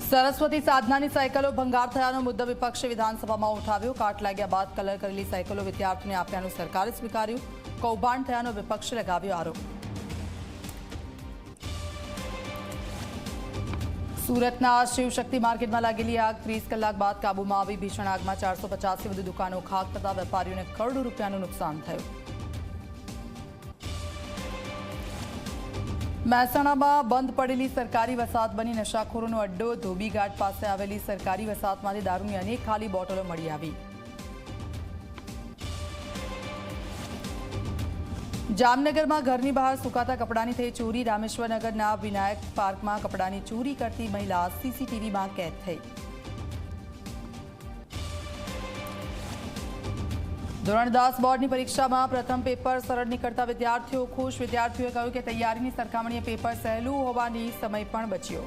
સરસ્વતી સાધનાની સાયકલો ભંગાર થયાનો મુદ્દો વિપક્ષે વિધાનસભામાં ઉઠાવ્યો। કાટ લાગ્યા બાદ કલર કરેલી સાયકલો વિદ્યાર્થીઓને આપ્યાનું સરકારે સ્વીકાર્યું। કૌભાંડ થયાનો વિપક્ષે લગાવ્યો આરોપ। સુરતના શિવશક્તિ માર્કેટમાં લાગેલી આગ 30 કલાક બાદ કાબૂમાં આવી। ભીષણ આગમાં 450થી વધુ દુકાનો ખાક થતા વેપારીઓને કરોડો રૂપિયાનું નુકસાન થયું। મહેસાણામાં બંધ પડેલી સરકારી વસાહત બની નશાખોરોનો અડ્ડો। ધોબીઘાટ પાસે આવેલી સરકારી વસાહતમાંથી દારૂની અનેક ખાલી બોટલો મળી આવી। જામનગરમાં ઘરની બહાર સુકાતા કપડાની થઈ ચોરી। રામેશ્વરનગરના વિનાયક પાર્કમાં કપડાની ચોરી કરતી મહિલા સીસીટીવીમાં કેદ થઈ। ધોરણ 10 બોર્ડની પરીક્ષામાં પ્રથમ પેપર સરળ નીકળતા વિદ્યાર્થીઓ ખુશ। વિદ્યાર્થીઓએ કહ્યું કે તૈયારીની સરખામણીએ પેપર સહેલું હોવાની સમય પણ બચ્યો।